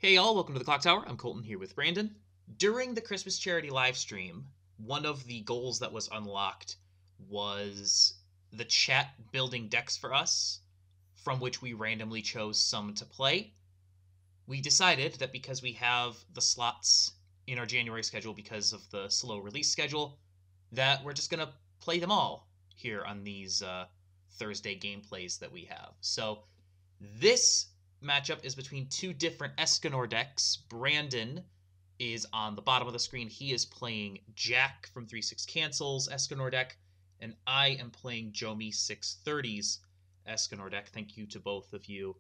Hey y'all, welcome to the Clock Tower. I'm Colton here with Brandon. During the Christmas charity live stream, one of the goals that was unlocked was the chat building decks for us, from which we randomly chose some to play. We decided that because we have the slots in our January schedule because of the slow release schedule, that we're just going to play them all here on these Thursday gameplays that we have. So this matchup is between two different Escanor decks. Brandon is on the bottom of the screen. He is playing Jack from 3/6 Cancels Escanor deck, and I am playing Jomi 630's Escanor deck. Thank you to both of you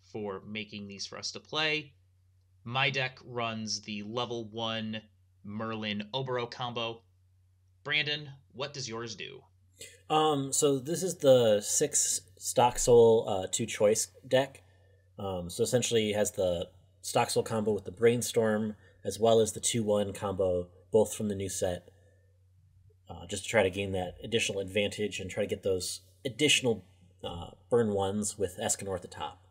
for making these for us to play. My deck runs the level 1 Merlin Obero combo. Brandon, what does yours do? So this is the 6 Stock Soul 2 choice deck. So essentially it has the Stock Soul combo with the Brainstorm, as well as the 2/1 combo, both from the new set, just to try to gain that additional advantage and try to get those additional burn ones with Escanor at the top.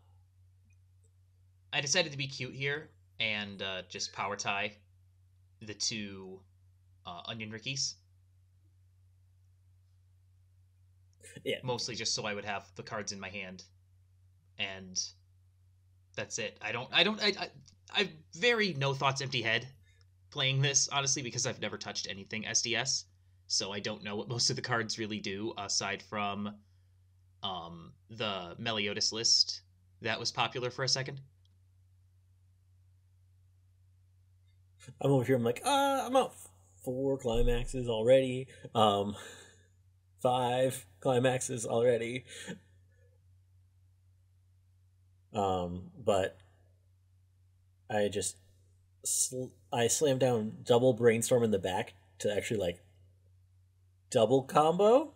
I decided to be cute here and just power tie the two Onion Rickies. Yeah. Mostly just so I would have the cards in my hand, and that's it. I've very no thoughts, empty head playing this, honestly, because I've never touched anything SDS, so I don't know what most of the cards really do aside from the Meliodas list that was popular for a second. I'm over here. I'm like, I'm out 4 climaxes already. 5 climaxes already. But I just I slammed down double Brainstorm in the back to actually like double combo.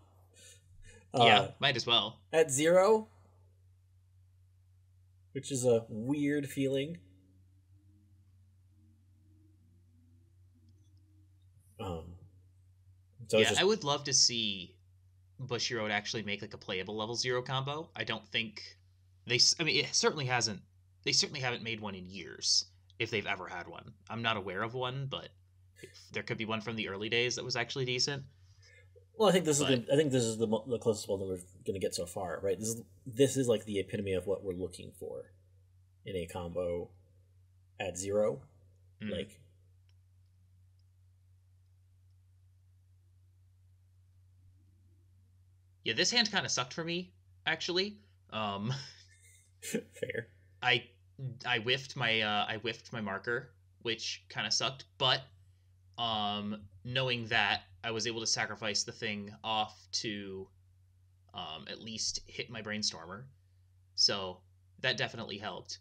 Yeah, might as well. At 0, which is a weird feeling. So yeah, I would love to see Bushiroad actually make like a playable level 0 combo. I don't think it certainly hasn't. They certainly haven't made one in years, if they've ever had one. I'm not aware of one, but there could be one from the early days that was actually decent. Well, I think this is the closest one that we're going to get so far, right? This is like the epitome of what we're looking for in a combo at 0. Like, yeah, this hand kind of sucked for me, actually. Fair. I whiffed my marker, which kind of sucked, but knowing that, I was able to sacrifice the thing off to at least hit my Brainstormer. So that definitely helped,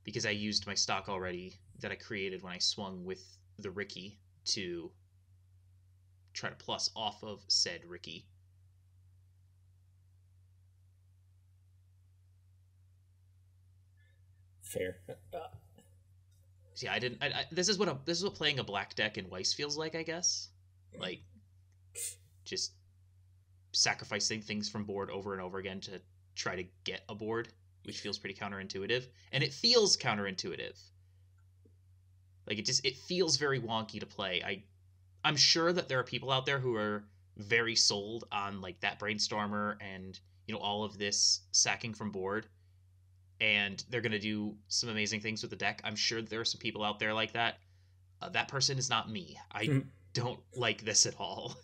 because I used my stock already that I created when I swung with the Ricky to try to plus off of said Ricky. Fair. Yeah, I didn't. This is what playing a black deck in Weiss feels like, I guess. Like, just sacrificing things from board over and over again to try to get a board, which feels pretty counterintuitive, and it feels counterintuitive. Like, it feels very wonky to play. I'm sure that there are people out there who are very sold on like that Brainstormer and all of this sacking from board, and they're going to do some amazing things with the deck. I'm sure there are some people out there like that. That person is not me. I don't like this at all.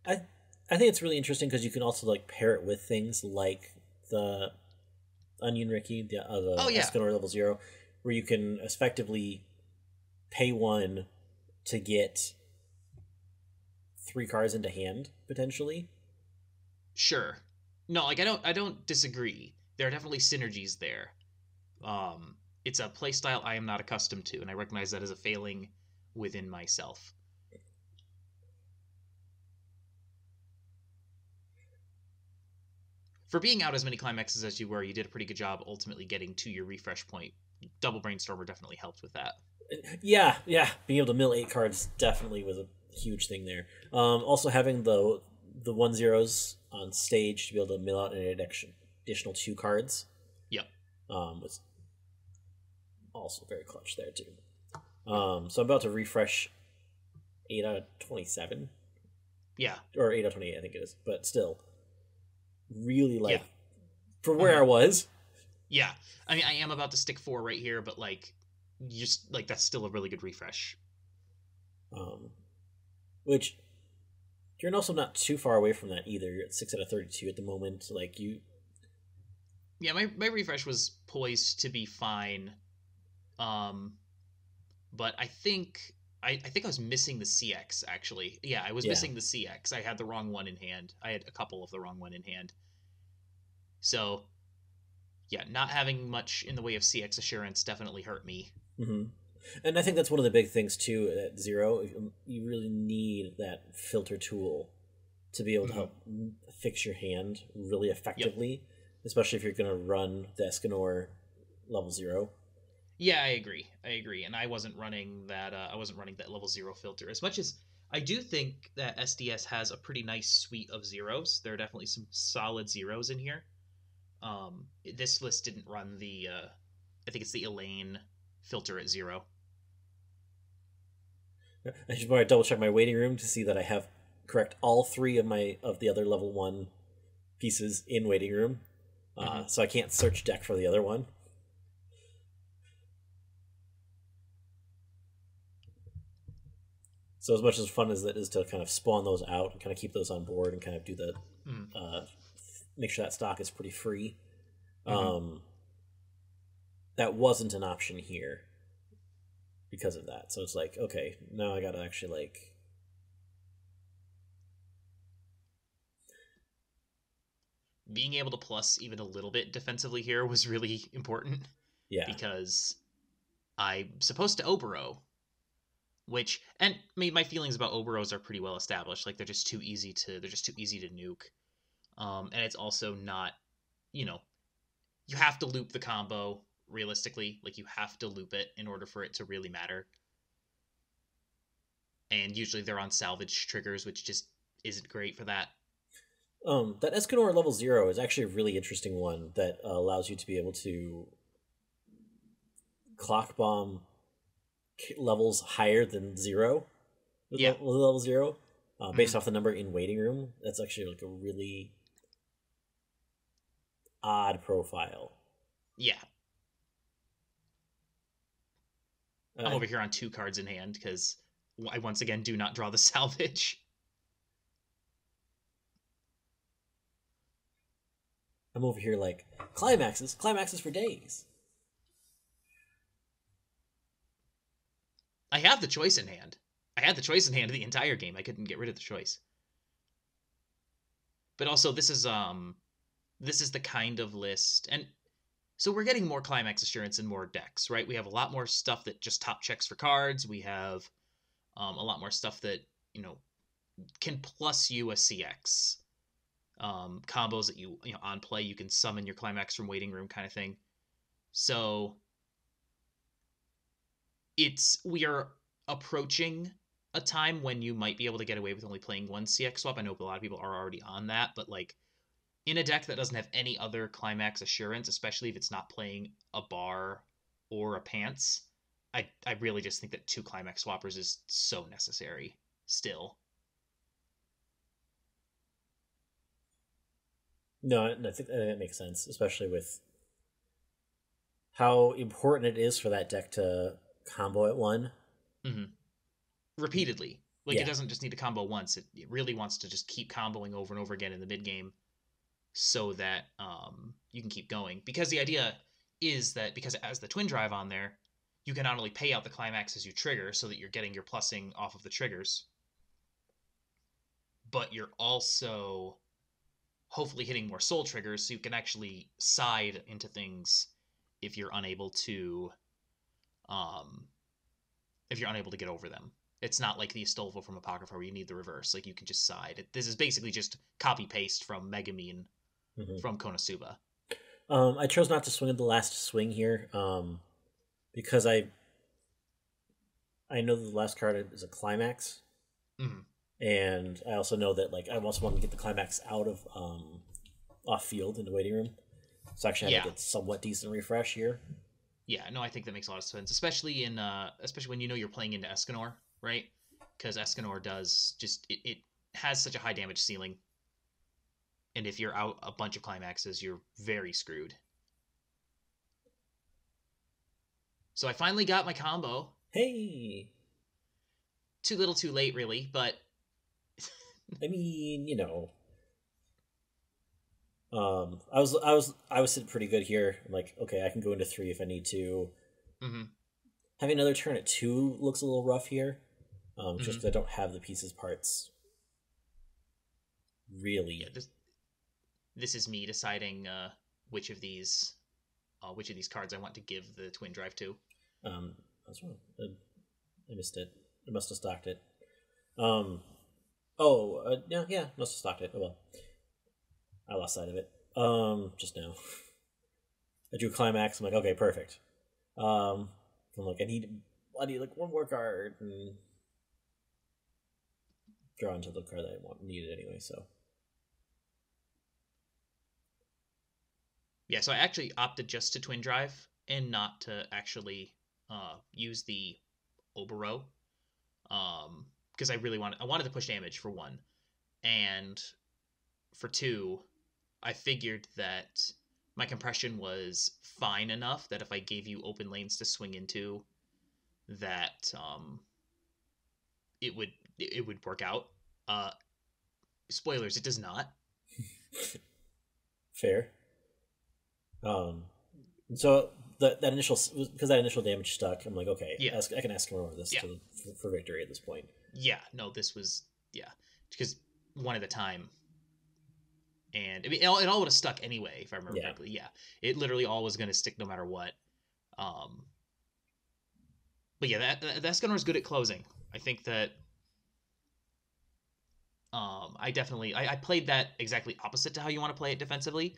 I think it's really interesting because you can also like pair it with things like the Onion Ricky, the Escanor level 0, where you can effectively pay 1 to get 3 cards into hand potentially. Sure. No, like I don't disagree. There are definitely synergies there. It's a playstyle I am not accustomed to, and I recognize that as a failing within myself. For being out as many climaxes as you were, you did a pretty good job ultimately getting to your refresh point. Double Brainstormer definitely helped with that. Yeah. Being able to mill 8 cards definitely was a huge thing there. Also having the 1/0s on stage to be able to mill out an additional 2 cards. Yep. Was also very clutch there too. So I'm about to refresh 8 out of 27. Yeah. Or 8 out of 28, I think it is. But still, really like, Yeah. for where I was. Yeah. I mean, I am about to stick 4 right here, but like, just like that's still a really good refresh. Which you're also not too far away from that either. You're at 6 out of 32 at the moment. Like you. Yeah, my refresh was poised to be fine. But I think I think I was missing the CX actually. Yeah, I was missing the CX. I had the wrong one in hand. I had a couple of the wrong one in hand. So, yeah, not having much in the way of CX assurance definitely hurt me. Mm-hmm. And I think that's one of the big things too at Zero. You really need that filter tool to be able to help fix your hand really effectively, especially if you're going to run the Escanor level 0. Yeah, I agree. And I wasn't running that. I wasn't running that level 0 filter. As much as I do think that SDS has a pretty nice suite of zeros. There are definitely some solid zeros in here. This list didn't run the. I think it's the Elaine filter at 0. I should probably double check my waiting room to see that I have correct all 3 of the other level 1 pieces in waiting room. So I can't search deck for the other one. So as much as fun as that is to kind of spawn those out and kind of keep those on board and kind of do the make sure that stock is pretty free, that wasn't an option here because of that. So it's like, okay, now I gotta actually like being able to plus even a little bit defensively here was really important. Yeah. Because I'm supposed to Obero, which, and I mean, my feelings about Oberos are pretty well established. Like they're just too easy to nuke. And it's also not, you have to loop the combo realistically. Like you have to loop it in order for it to really matter. And usually they're on salvage triggers, which just isn't great for that. That Escanor level 0 is actually a really interesting one that allows you to be able to clock bomb levels higher than 0 with level 0 based off the number in waiting room. That's actually like a really odd profile. Yeah. I'm over here on 2 cards in hand because I once again do not draw the salvage. I'm over here like climaxes for days. I have the choice in hand. I had the choice in hand the entire game. I couldn't get rid of the choice. But also this is the kind of list, and so we're getting more climax assurance in more decks, right? We have a lot more stuff that just top checks for cards. We have a lot more stuff that, can plus you a CX. Combos that you on play, you can summon your climax from waiting room kind of thing. So we are approaching a time when you might be able to get away with only playing 1 CX swap. I know a lot of people are already on that, but like in a deck that doesn't have any other climax assurance, especially if it's not playing a bar or a pants, I really just think that 2 climax swappers is so necessary still. No, I think that makes sense, especially with how important it is for that deck to combo at 1. Repeatedly. Like, it doesn't just need to combo once. It really wants to just keep comboing over and over again in the mid-game so that you can keep going. Because the idea is that because it has the twin drive on there, you can not only pay out the climax as you trigger so that you're getting your plussing off of the triggers, but you're also hopefully hitting more soul triggers so you can actually side into things if you're unable to get over them. It's not like the Astolfo from Apocrypha where you need the reverse. Like you can just side. This is basically just copy paste from Megumin from Konosuba. I chose not to swing at the last swing here because I know that the last card is a climax, and I also know that like I also want to get the climax out of off field in the waiting room. So actually, I had to get somewhat decent refresh here. Yeah, no, I think that makes a lot of sense, especially when you know you're playing into Escanor, right? Because Escanor does it has such a high damage ceiling, and if you're out a bunch of climaxes, you're very screwed. So I finally got my combo. Hey, Too little, too late, really, but I mean, I was sitting pretty good here. I'm like, okay, I can go into 3 if I need to. mm-hmm, Having another turn at 2 looks a little rough here, just mm-hmm. because I don't have the pieces parts. Yeah, Really, this is me deciding which of these cards I want to give the twin drive to. that's wrong. I missed it. I must have stocked it. Oh, yeah, must have stocked it. Oh well, I lost sight of it. Just now. I drew climax. I'm like, okay, perfect. I'm like, I need like one more card and draw into the card that I needed anyway. So Yeah, so I actually opted just to twin drive and not to actually use the Obero, because I wanted to push damage for one, and for two, I figured that my compression was fine enough that if I gave you open lanes to swing into, that it would work out. Uh, Spoilers, it does not. fair. So that initial because that initial damage stuck. I'm like, okay, Yeah, I can ask him over this yeah, for victory at this point. yeah. No, this was yeah, because one at a time, and I mean it all would have stuck anyway if I remember Yeah. correctly. Yeah, it literally all was going to stick no matter what. Um, but yeah, that Escanor is good at closing. I think that I played that exactly opposite to how you want to play it defensively.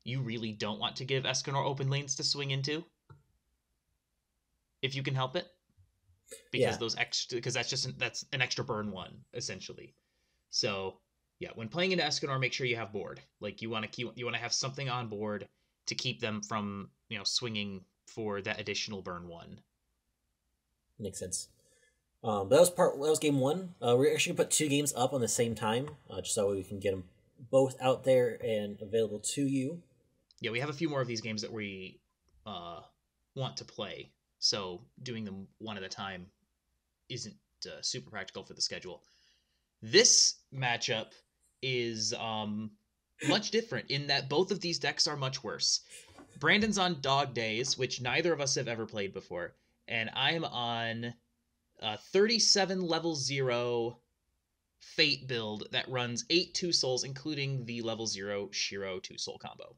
You really don't want to give Escanor open lanes to swing into if you can help it, Yeah. because that's an extra burn one essentially. So yeah, when playing into Escanor, make sure you have board. Like you want to have something on board to keep them from swinging for that additional burn one. Makes sense. But that was game 1. We're actually gonna put 2 games up on the same time, just so we can get them both out there and available to you. Yeah, we have a few more of these games that we want to play, so doing them one at a time isn't super practical for the schedule. This matchup is much different in that both of these decks are much worse. Brandon's on Dog Days, which neither of us have ever played before, and I'm on 37 level 0 Fate build that runs 8 2 souls, including the level 0 Shiro 2 soul combo.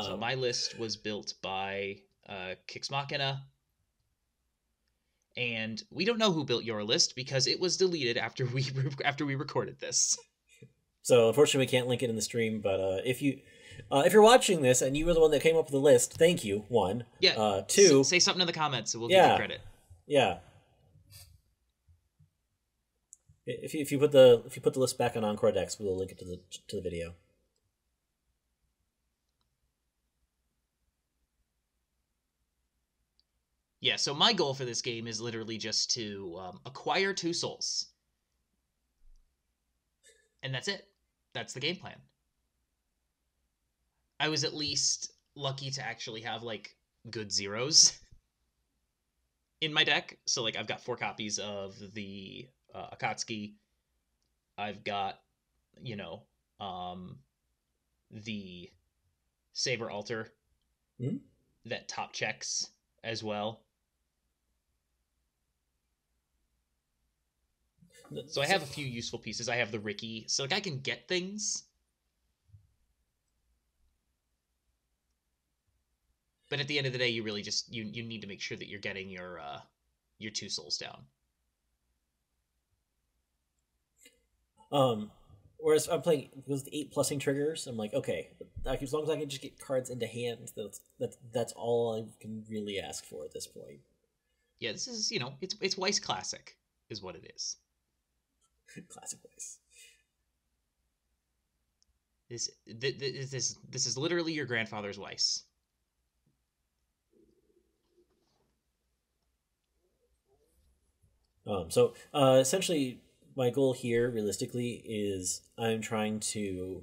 So my list was built by Kix Machina, and we don't know who built your list because it was deleted after we recorded this. So unfortunately, we can't link it in the stream. But if you're watching this and you were the one that came up with the list, thank you. 1, Yeah. 2, say something in the comments, and we'll give you credit. Yeah. If you put the list back on Encore Decks, we'll link it to the video. Yeah, so my goal for this game is literally just to acquire 2 souls. And that's it. That's the game plan. I was at least lucky to actually have, like, good zeros in my deck. So, like, I've got 4 copies of the Akatsuki. I've got, the Saber Altar that top checks as well. So I have a few useful pieces. I have the Ricky, so like I can get things. But at the end of the day, you really just you need to make sure that you're getting your 2 souls down. Whereas I'm playing with the 8 plussing triggers, I'm like, okay, as long as I can just get cards into hand, that's all I can really ask for at this point. Yeah, this is it's Weiss Classic, is what it is. Classic Weiss. This is literally your grandfather's Weiss. Essentially, my goal here, realistically, is I'm trying to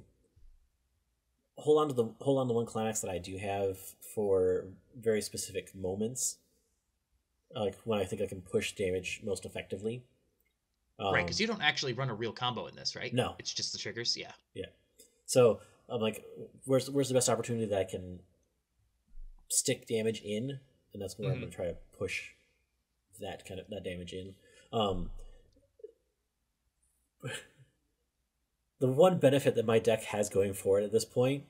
hold on to one climax that I do have for very specific moments, like when I think I can push damage most effectively. Right, because you don't actually run a real combo in this, right? No, it's just the triggers. Yeah. Yeah. So I'm like, where's the best opportunity that I can stick damage in, and that's where I'm going to try to push that damage in. The one benefit that my deck has going for it at this point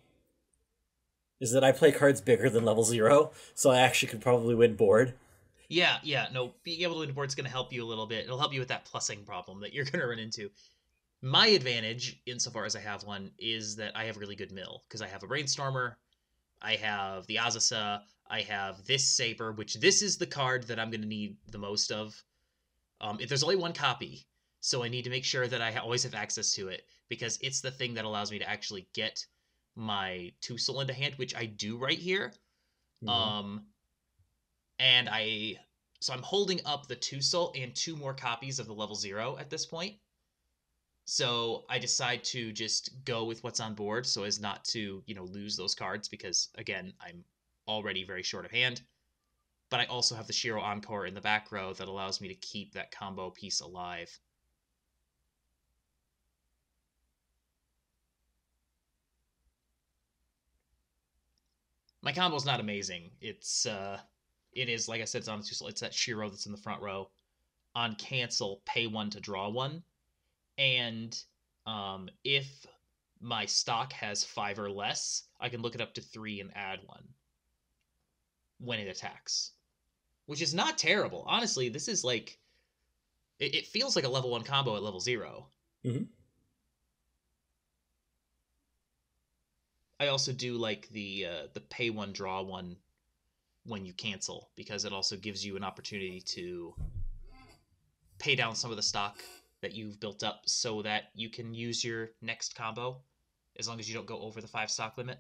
is that I play cards bigger than level 0, so I actually could probably win board. Yeah, no, being able to win board is going to help you a little bit. It'll help you with that plussing problem that you're going to run into. My advantage, insofar as I have one, is that I have really good mill, because I have a Brainstormer, I have the Azusa, I have this Saber, which this is the card that I'm going to need the most of. If there's only one copy, so I need to make sure that I always have access to it, because it's the thing that allows me to actually get my 2 soul into hand, which I do right here. Mm-hmm. And so I'm holding up the 2 soul and 2 more copies of the level 0 at this point. So I decide to just go with what's on board so as not to, lose those cards, because again, I'm already very short of hand. But I also have the Shiro Encore in the back row that allows me to keep that combo piece alive. My combo's not amazing. It is, like I said, it's on 2 soul. It's that Shiro that's in the front row. On cancel, pay 1 to draw 1. And if my stock has 5 or less, I can look it up to 3 and add 1 when it attacks, which is not terrible. Honestly, this is like, it feels like a level 1 combo at level 0. Mm-hmm. I also do like the pay 1, draw 1 when you cancel, because it also gives you an opportunity to pay down some of the stock that you've built up so that you can use your next combo, as long as you don't go over the 5 stock limit.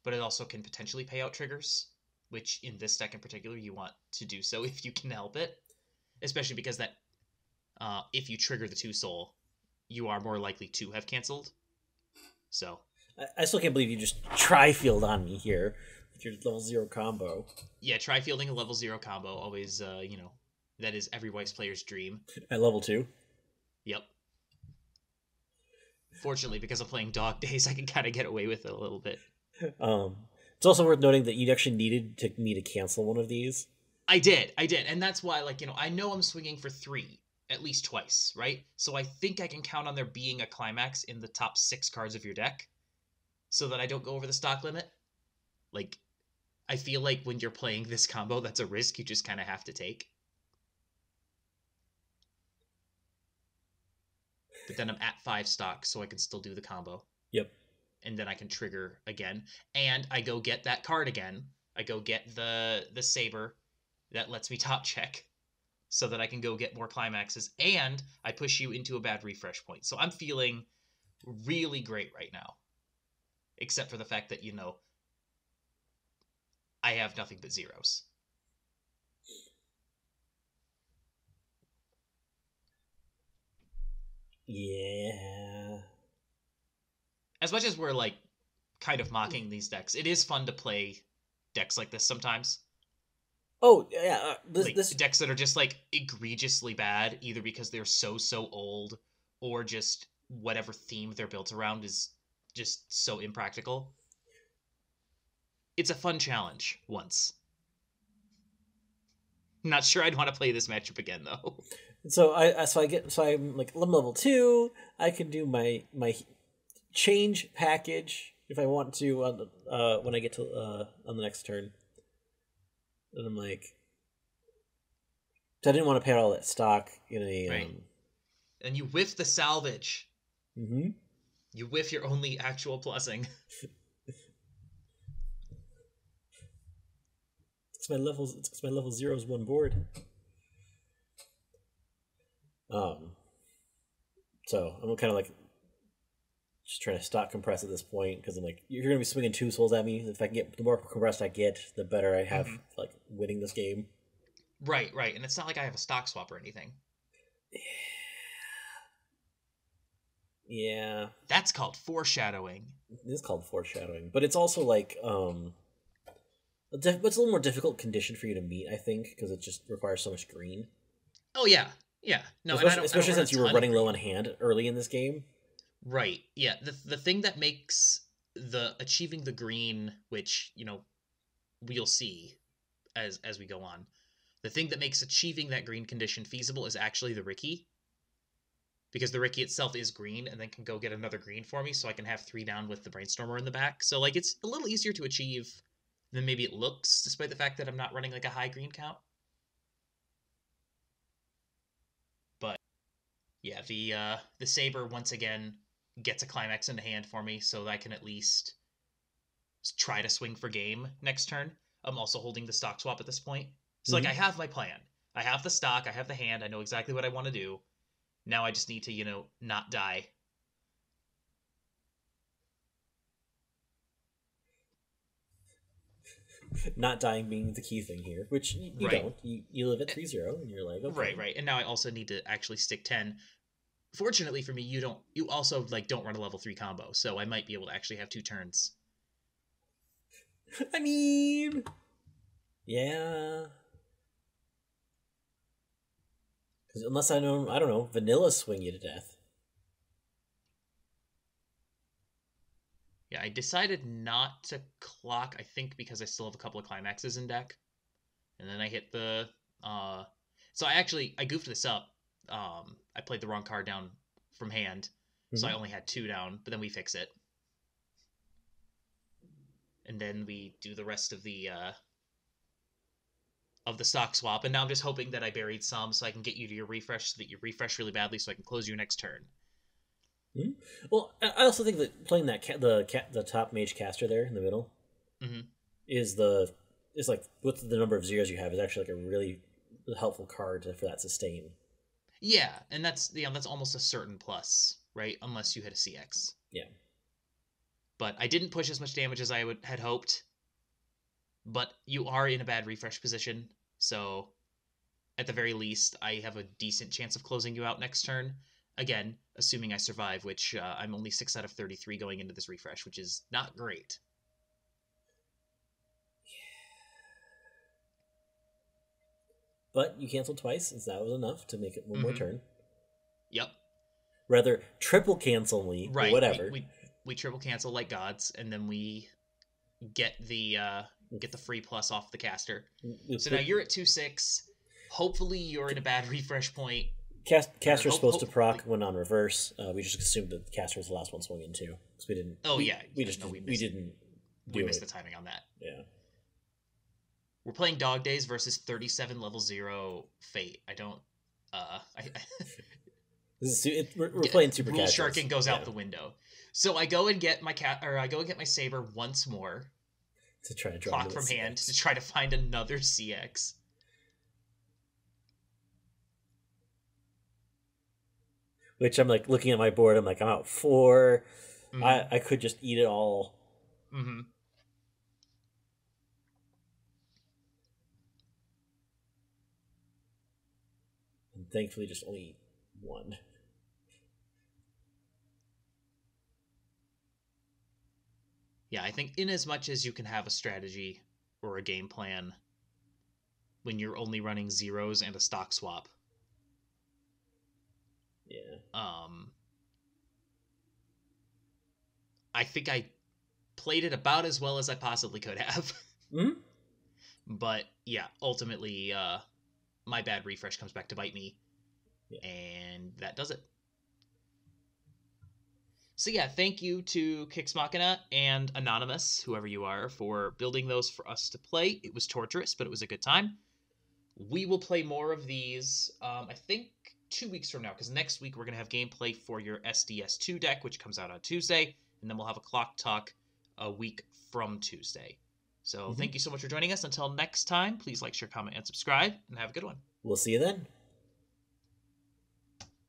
But it also can potentially pay out triggers, which in this deck in particular, you want to do so if you can help it. Especially because that if you trigger the 2 soul, you are more likely to have canceled. So I still can't believe you just tri-field on me here with your level 0 combo. Yeah, tri-fielding a level 0 combo, always, that is every Weiss player's dream. At level 2? Yep. Fortunately, because I'm playing Dog Days, I can kind of get away with it a little bit. It's also worth noting that you actually needed me to cancel one of these. I did. And that's why, I know I'm swinging for 3 at least twice, right? So I think I can count on there being a climax in the top 6 cards of your deck so that I don't go over the stock limit. I feel like when you're playing this combo, that's a risk you just kind of have to take. But then I'm at 5 stock, so I can still do the combo. Yep. And then I can trigger again. And I go get that card again. I go get the Saber that lets me top check so that I can go get more climaxes. And I push you into a bad refresh point. So I'm feeling really great right now. Except for the fact that, I have nothing but zeros. Yeah. As much as we're kind of mocking these decks, it is fun to play decks like this sometimes. Oh yeah, this decks that are just egregiously bad, either because they're so old, or just whatever theme they're built around is just so impractical. It's a fun challenge once. Not sure I'd want to play this matchup again though. So I'm level 2. I can do my change package if I want to when I get to on the next turn. And I'm I didn't want to pay all that stock in a right. And you whiff the salvage. Mm-hmm. You whiff your only actual plussing. It's my level 0's 1 board. So I'm kind of just trying to stock compress at this point, because I'm you're gonna be swinging 2 souls at me. If I can get, the more compressed I get, the better I have winning this game. Right, right. And it's not like I have a stock swap or anything. Yeah, That's called foreshadowing. it is called foreshadowing, but it's also like it's a little more difficult condition for you to meet, I think, because it just requires so much green. Oh yeah. Yeah. No, and Especially, I don't especially run a since you were ton of running low green. on hand early in this game. Right. Yeah. The thing that makes the achieving the green, which, we'll see as we go on. The thing that makes achieving that green condition feasible is actually the Ricky, because the Ricky itself is green and then can go get another green for me so I can have 3 down with the Brainstormer in the back. So like it's a little easier to achieve than maybe it looks, despite the fact that I'm not running like a high green count. But yeah, the Saber once again gets a climax in the hand for me so that I can at least try to swing for game next turn. I'm also holding the stock swap at this point. So like I Hmm. have my plan. I have the stock, I have the hand, I know exactly what I want to do. Now I just need to, not die. Not dying being the key thing here, which you Right. don't. You live at 3-0, and you're like, Right, okay. right. And now I also need to actually stick 10. Fortunately for me, you also like don't run a level 3 combo, so I might be able to actually have 2 turns. I mean, yeah. Because unless I don't know, vanilla swing you to death. Yeah, I decided not to clock, I think because I still have a couple of climaxes in deck. And then I hit the so I goofed this up. I played the wrong card down from hand, so I Hmm. only had 2 down, but then we fix it. And then we do the rest of the stock swap, and now I'm just hoping that I buried some so I can get you to your refresh so that you refresh really badly so I can close your next turn. Hmm. Well, I also think that playing the top mage caster there in the middle Hmm. is like with the number of zeros you have is actually like a really helpful card for that sustain. Yeah, and that's almost a certain plus, right? Unless you hit a CX. Yeah. But I didn't push as much damage as had hoped. But you are in a bad refresh position, so at the very least, I have a decent chance of closing you out next turn. Again, assuming I survive, which I'm only 6 out of 33 going into this refresh, which is not great. But you canceled twice, and that was enough to make it one more Mm-hmm. turn. Yep. Rather, triple cancel me, but Right. We, whatever. we we triple cancel like gods, and then we get the free plus off the caster. We So now put, you're at 2-6. Hopefully you're in a bad refresh point. Or caster's supposed to hopefully. proc when on reverse. We just assumed that the caster was the last one swinging too, because we didn't. Oh yeah, We just no, we we missed didn't we do missed the it. timing on that. Yeah. We're playing Dog Days versus 37 level 0 Fate. I don't. We're playing super Rule casuals. sharking goes Yeah. out the window. So I go and get I go and get my Saber once more, To try to draw clock into from the hand to CX. try to find another CX. Which I'm like looking at my board. I'm like, I'm out 4. Mm-hmm. I could just eat it all. Mm-hmm. And thankfully, just only 1. Yeah, I think in as much as you can have a strategy or a game plan when you're only running zeros and a stock swap, Yeah. um, I think I played it about as well as I possibly could have. Hmm. But yeah, ultimately, my bad refresh comes back to bite me, Yeah. and that does it. So yeah, thank you to Kix Machina and Anonymous, whoever you are, for building those for us to play. It was torturous, but it was a good time. We will play more of these, I think, 2 weeks from now, because next week we're going to have gameplay for your SDS2 deck, which comes out on Tuesday, and then we'll have a Clock Talk a week from Tuesday. So Hmm. thank you so much for joining us. Until next time, please like, share, comment, and subscribe, and have a good one. We'll see you then.